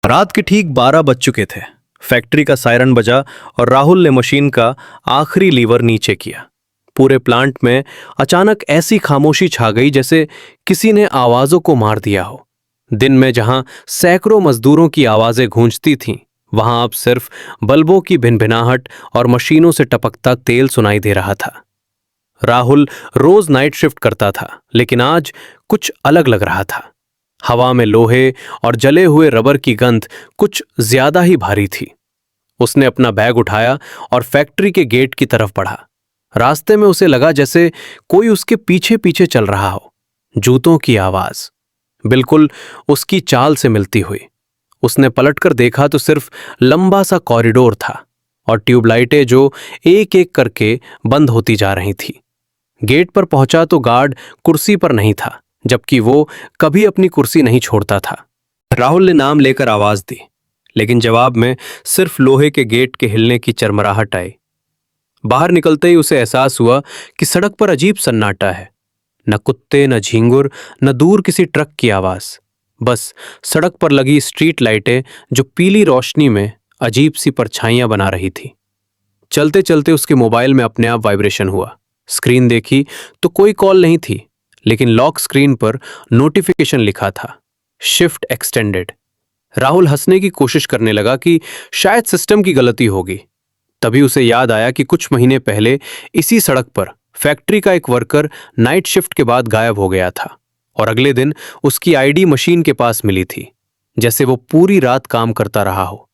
रात के ठीक 12 बज चुके थे। फैक्ट्री का सायरन बजा और राहुल ने मशीन का आखिरी लीवर नीचे किया। पूरे प्लांट में अचानक ऐसी खामोशी छा गई जैसे किसी ने आवाजों को मार दिया हो। दिन में जहां सैकड़ों मजदूरों की आवाजें गूंजती थीं, वहां अब सिर्फ बल्बों की भिनभिनाहट और मशीनों से टपकता तेल सुनाई दे रहा था। राहुल रोज नाइट शिफ्ट करता था, लेकिन आज कुछ अलग लग रहा था। हवा में लोहे और जले हुए रबर की गंध कुछ ज्यादा ही भारी थी। उसने अपना बैग उठाया और फैक्ट्री के गेट की तरफ बढ़ा। रास्ते में उसे लगा जैसे कोई उसके पीछे पीछे चल रहा हो। जूतों की आवाज बिल्कुल उसकी चाल से मिलती हुई। उसने पलटकर देखा तो सिर्फ लंबा सा कॉरिडोर था और ट्यूबलाइटें जो एक एक करके बंद होती जा रही थी। गेट पर पहुंचा तो गार्ड कुर्सी पर नहीं था, जबकि वो कभी अपनी कुर्सी नहीं छोड़ता था। राहुल ने नाम लेकर आवाज दी, लेकिन जवाब में सिर्फ लोहे के गेट के हिलने की चरमराहट आई। बाहर निकलते ही उसे एहसास हुआ कि सड़क पर अजीब सन्नाटा है। न कुत्ते, न झींगुर, न दूर किसी ट्रक की आवाज। बस सड़क पर लगी स्ट्रीट लाइटें जो पीली रोशनी में अजीब सी परछाइयां बना रही थी। चलते चलते उसके मोबाइल में अपने आप वाइब्रेशन हुआ। स्क्रीन देखी तो कोई कॉल नहीं थी, लेकिन लॉक स्क्रीन पर नोटिफिकेशन लिखा था, शिफ्ट एक्सटेंडेड। राहुल हंसने की कोशिश करने लगा कि शायद सिस्टम की गलती होगी। तभी उसे याद आया कि कुछ महीने पहले इसी सड़क पर फैक्ट्री का एक वर्कर नाइट शिफ्ट के बाद गायब हो गया था और अगले दिन उसकी आईडी मशीन के पास मिली थी, जैसे वो पूरी रात काम करता रहा हो।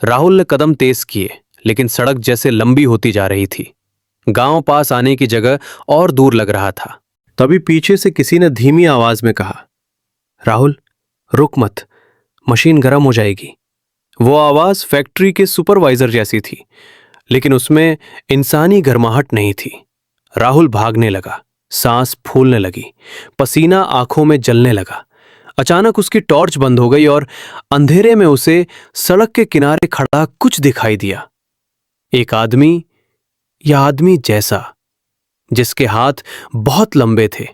राहुल ने कदम तेज किए, लेकिन सड़क जैसे लंबी होती जा रही थी। गांव पास आने की जगह और दूर लग रहा था। तभी पीछे से किसी ने धीमी आवाज में कहा, राहुल रुक मत, मशीन गर्म हो जाएगी। वो आवाज फैक्ट्री के सुपरवाइजर जैसी थी, लेकिन उसमें इंसानी गर्माहट नहीं थी। राहुल भागने लगा, सांस फूलने लगी, पसीना आंखों में जलने लगा। अचानक उसकी टॉर्च बंद हो गई और अंधेरे में उसे सड़क के किनारे खड़ा कुछ दिखाई दिया। एक आदमी, या आदमी जैसा, जिसके हाथ बहुत लंबे थे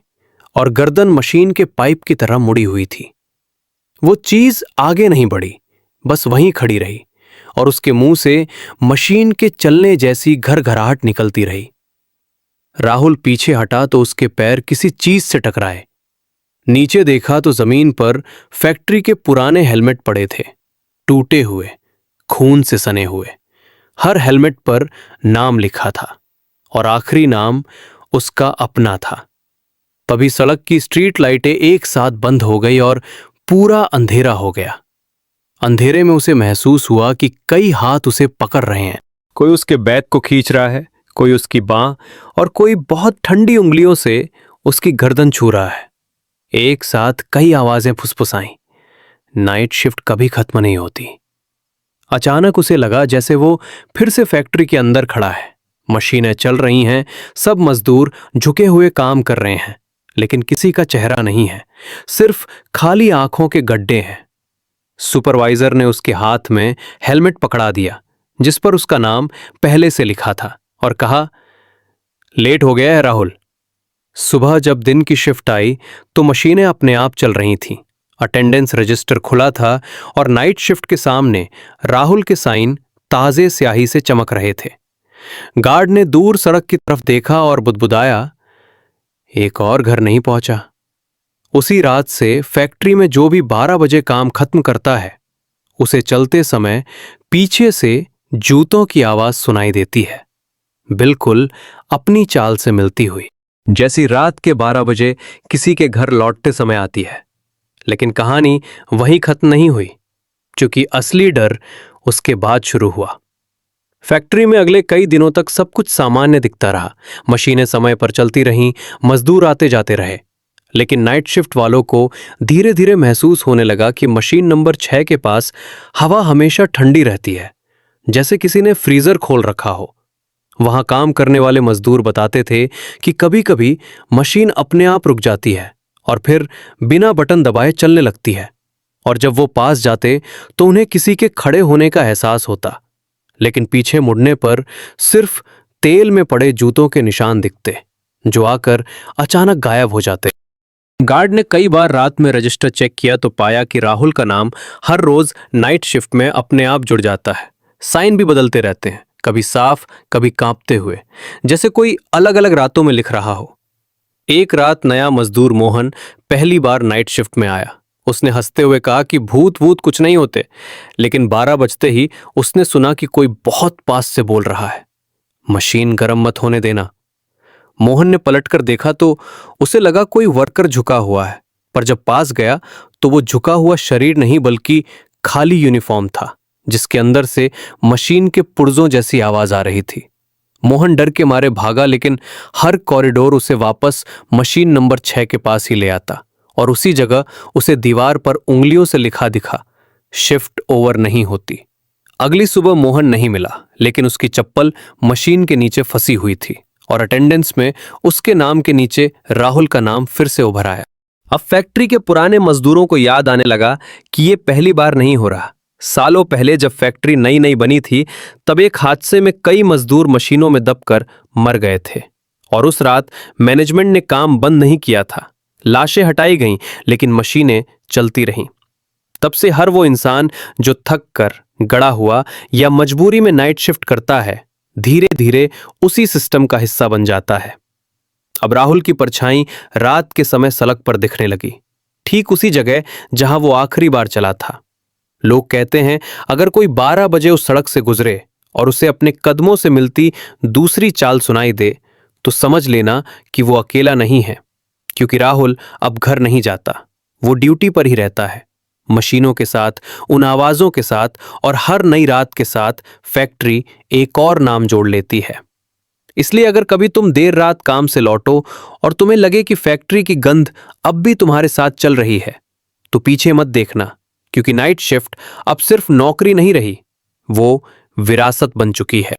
और गर्दन मशीन के पाइप की तरह मुड़ी हुई थी। वो चीज आगे नहीं बढ़ी, बस वहीं खड़ी रही और उसके मुंह से मशीन के चलने जैसी घरघराहट निकलती रही। राहुल पीछे हटा तो उसके पैर किसी चीज से टकराए। नीचे देखा तो जमीन पर फैक्ट्री के पुराने हेलमेट पड़े थे, टूटे हुए, खून से सने हुए। हर हेलमेट पर नाम लिखा था और आखिरी नाम उसका अपना था। तभी सड़क की स्ट्रीट लाइटें एक साथ बंद हो गई और पूरा अंधेरा हो गया। अंधेरे में उसे महसूस हुआ कि कई हाथ उसे पकड़ रहे हैं। कोई उसके बैग को खींच रहा है, कोई उसकी बांह और कोई बहुत ठंडी उंगलियों से उसकी गर्दन छू रहा है। एक साथ कई आवाजें फुसफुसाईं, नाइट शिफ्ट कभी खत्म नहीं होती। अचानक उसे लगा जैसे वो फिर से फैक्ट्री के अंदर खड़ा है। मशीनें चल रही हैं, सब मजदूर झुके हुए काम कर रहे हैं, लेकिन किसी का चेहरा नहीं है, सिर्फ खाली आंखों के गड्ढे हैं। सुपरवाइजर ने उसके हाथ में हेलमेट पकड़ा दिया, जिस पर उसका नाम पहले से लिखा था, और कहा, लेट हो गया है राहुल। सुबह जब दिन की शिफ्ट आई तो मशीनें अपने आप चल रही थीं। अटेंडेंस रजिस्टर खुला था और नाइट शिफ्ट के सामने राहुल के साइन ताजे स्याही से चमक रहे थे। गार्ड ने दूर सड़क की तरफ देखा और बुदबुदाया, एक और घर नहीं पहुंचा। उसी रात से फैक्ट्री में जो भी 12 बजे काम खत्म करता है, उसे चलते समय पीछे से जूतों की आवाज सुनाई देती है, बिल्कुल अपनी चाल से मिलती हुई, जैसी रात के 12 बजे किसी के घर लौटते समय आती है। लेकिन कहानी वहीं खत्म नहीं हुई, क्योंकि असली डर उसके बाद शुरू हुआ। फैक्ट्री में अगले कई दिनों तक सब कुछ सामान्य दिखता रहा। मशीनें समय पर चलती रहीं, मजदूर आते जाते रहे, लेकिन नाइट शिफ्ट वालों को धीरे धीरे महसूस होने लगा कि मशीन नंबर 6 के पास हवा हमेशा ठंडी रहती है, जैसे किसी ने फ्रीजर खोल रखा हो। वहां काम करने वाले मजदूर बताते थे कि कभी कभी मशीन अपने आप रुक जाती है और फिर बिना बटन दबाए चलने लगती है, और जब वो पास जाते तो उन्हें किसी के खड़े होने का एहसास होता, लेकिन पीछे मुड़ने पर सिर्फ तेल में पड़े जूतों के निशान दिखते, जो आकर अचानक गायब हो जाते। गार्ड ने कई बार रात में रजिस्टर चेक किया तो पाया कि राहुल का नाम हर रोज नाइट शिफ्ट में अपने आप जुड़ जाता है। साइन भी बदलते रहते हैं, कभी साफ कभी कांपते हुए, जैसे कोई अलग अलग रातों में लिख रहा हो। एक रात नया मजदूर मोहन पहली बार नाइट शिफ्ट में आया। उसने हंसते हुए कहा कि भूत वूत कुछ नहीं होते, लेकिन 12 बजते ही उसने सुना कि कोई बहुत पास से बोल रहा है, मशीन गर्म मत होने देना। मोहन ने पलटकर देखा तो उसे लगा कोई वर्कर झुका हुआ है, पर जब पास गया तो वो झुका हुआ शरीर नहीं बल्कि खाली यूनिफॉर्म था, जिसके अंदर से मशीन के पुर्जों जैसी आवाज आ रही थी। मोहन डर के मारे भागा, लेकिन हर कॉरिडोर उसे वापस मशीन नंबर 6 के पास ही ले आता और उसी जगह उसे दीवार पर उंगलियों से लिखा दिखा, शिफ्ट ओवर नहीं होती। अगली सुबह मोहन नहीं मिला, लेकिन उसकी चप्पल मशीन के नीचे फंसी हुई थी और अटेंडेंस में उसके नाम के नीचे राहुल का नाम फिर से उभर आया। अब फैक्ट्री के पुराने मजदूरों को याद आने लगा कि ये पहली बार नहीं हो रहा। सालों पहले जब फैक्ट्री नई नई बनी थी, तब एक हादसे में कई मजदूर मशीनों में दबकर मर गए थे और उस रात मैनेजमेंट ने काम बंद नहीं किया था। लाशें हटाई गईं, लेकिन मशीनें चलती रहीं। तब से हर वो इंसान जो थक कर, गड़ा हुआ या मजबूरी में नाइट शिफ्ट करता है, धीरे धीरे उसी सिस्टम का हिस्सा बन जाता है। अब राहुल की परछाई रात के समय सड़क पर दिखने लगी, ठीक उसी जगह जहां वो आखिरी बार चला था। लोग कहते हैं अगर कोई 12 बजे उस सड़क से गुजरे और उसे अपने कदमों से मिलती दूसरी चाल सुनाई दे, तो समझ लेना कि वो अकेला नहीं है, क्योंकि राहुल अब घर नहीं जाता। वो ड्यूटी पर ही रहता है, मशीनों के साथ, उन आवाजों के साथ, और हर नई रात के साथ फैक्ट्री एक और नाम जोड़ लेती है। इसलिए अगर कभी तुम देर रात काम से लौटो और तुम्हें लगे कि फैक्ट्री की गंध अब भी तुम्हारे साथ चल रही है, तो पीछे मत देखना, क्योंकि नाइट शिफ्ट अब सिर्फ नौकरी नहीं रही, वो विरासत बन चुकी है।